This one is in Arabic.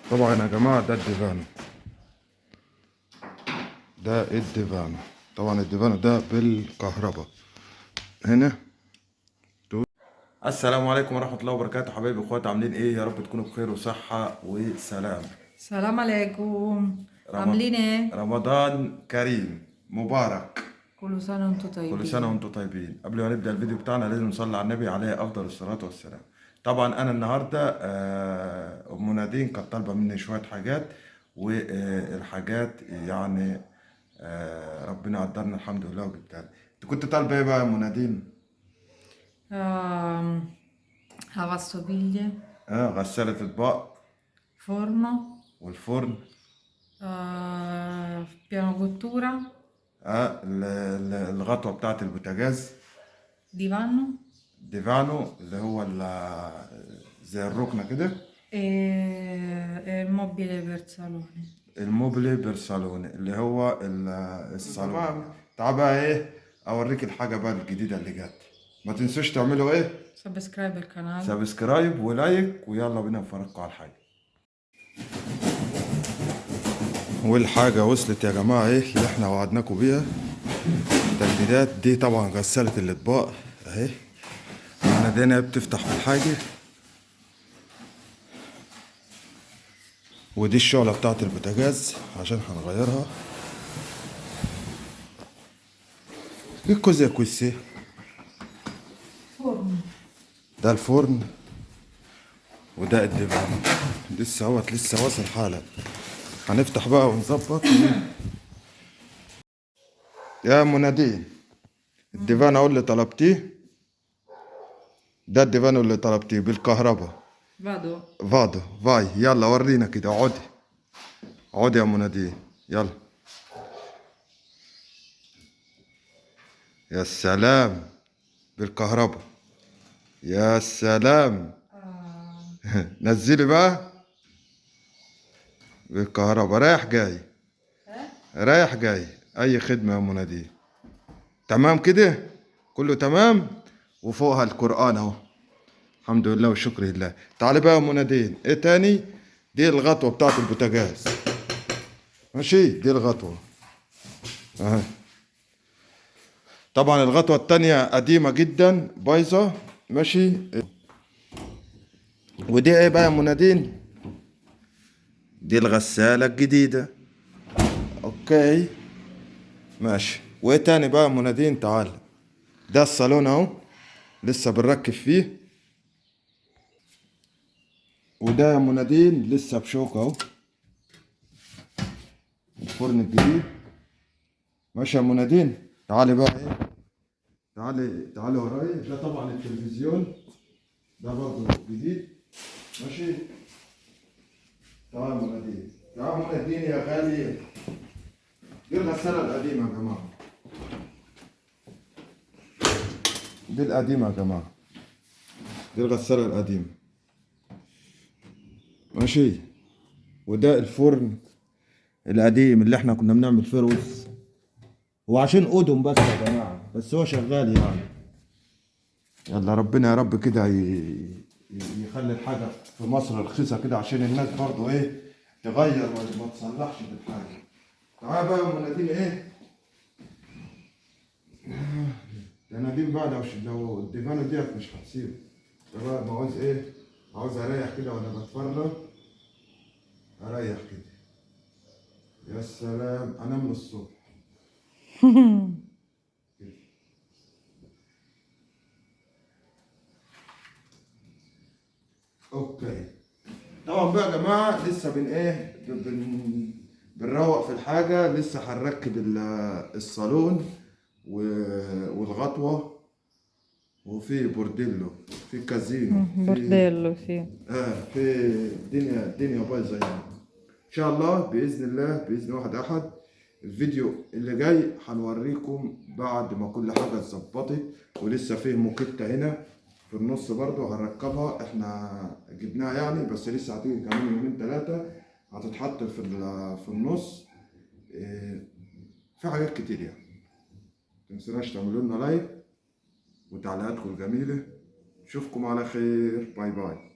طبعا يا جماعة ده الديفانو، ده الديفانو. طبعا الديفانو ده بالكهرباء هنا. السلام عليكم ورحمة الله وبركاته. حبايبي اخواتي، عاملين ايه؟ يا رب تكونوا بخير وصحة وسلام. السلام عليكم. عاملين ايه؟ رمضان كريم مبارك. كل سنة وانتم كل سنة طيبين. وانتم طيبين. قبل ما نبدأ الفيديو بتاعنا لازم نصلي على النبي عليه أفضل الصلاة والسلام. طبعا أنا النهاردة أم نادين كانت طالبة مني شوية حاجات، والحاجات يعني ربنا قدرنا الحمد لله وجبتها لها. أنت كنت طالبة إيه بقى يا أم نادين؟ Ehm, lavastoviglie, غسالة أطباق forno, والفرن. piano cottura, الغطوة بتاعت البوتاجاز. divano ديفانو اللي هو زي الركنة كده. e il mobile per salone. الموبلي بالصالون اللي هو الصالون. تمام. تعال بقى ايه اوريك الحاجة بقى الجديدة اللي جت. ما تنسوش تعملوا ايه؟ Subscribe al canale. سبسكرايب ولايك، ويلا بينا نفرجكم على الحاجة. والحاجة وصلت يا جماعة ايه اللي احنا وعدناكم بيها. التجديدات دي طبعا غسالة الاطباق اهي. احنا دينا بتفتح في الحاجة، ودي الشعلة بتاعت البوتاجاز عشان هنغيرها. Che cos'è questo؟ Forno. ده الفرن وده الديفان. لسه واصل حالا. هنفتح بقى ونظبط. يا منادين، الديفان اهو اللي طلبتيه. ده الديفان اللي طلبتيه بالكهرباء. Vado. فادو فاي، يلا ورينا كده. اقعدي اقعدي يا منادين، يلا. يا سلام، بالكهرباء. يا سلام. نزلي بقى بالكهرباء. رايح جاي رايح جاي. اي خدمة يا منادين. تمام كده، كله تمام. وفوقها القرآن اهو. الحمد لله والشكر لله. تعالي بقى يا منادين، ايه تاني؟ دي الغطوة بتاعت البوتاجاز. ماشي، دي الغطوة اهي. طبعا الغطوة التانية قديمة جدا بايظة. ماشي. ودي ايه بقى يا منادين؟ دي الغسالة الجديدة. اوكي ماشي. وايه تاني بقى يا منادين؟ تعال. ده الصالون اهو، لسه بنركب فيه. وده يا منادين لسه بشوكة اهو، الفرن الجديد. ماشي يا منادين. تعالي بقى ايه، تعالي ورايا. ده طبعا التلفزيون، ده برضه جديد. ماشي. تعالى يا منادين، تعالى يا منادين يا غالي. دي الغسالة القديمة يا جماعة. دي القديمة يا جماعة، دي الغسالة القديمة. ماشي. وده الفرن القديم اللي احنا كنا بنعمل فيه رز. هو عشان قدم بس يا جماعة، بس هو شغال يعني. يلا ربنا يا رب كده يخلي الحاجة في مصر رخيصة كده، عشان الناس برضو ايه تغير ما تصلحش في الحاجة. تعالى بقى يا منادين ايه. يا نادين بقى لو الديفانو ديت مش هتسيب. ده بقى عاوز ايه؟ عاوز اريح كده وانا بتفرج. اريح كده. يا سلام، انام من الصبح كده. اوكي. طبعا بقى يا جماعه لسه بنروق في الحاجه. لسه هنركب الصالون والغطوه، وفي بورديلو، في كازينو، في Bordello, sì. في الدنيا بايظه يعني. ان شاء الله باذن الله، باذن واحد احد. الفيديو اللي جاي هنوريكم بعد ما كل حاجه اتظبطت. ولسه فيه موكيتا هنا في النص برضو هنركبها. احنا جبناها يعني، بس لسه هتيجي كمان يومين ثلاثه هتتحط في النص. في حاجات كتير يعني. متنسوناش تعملوا لنا لايك وتعليقاتكم الجميله. نشوفكم على خير. باي باي.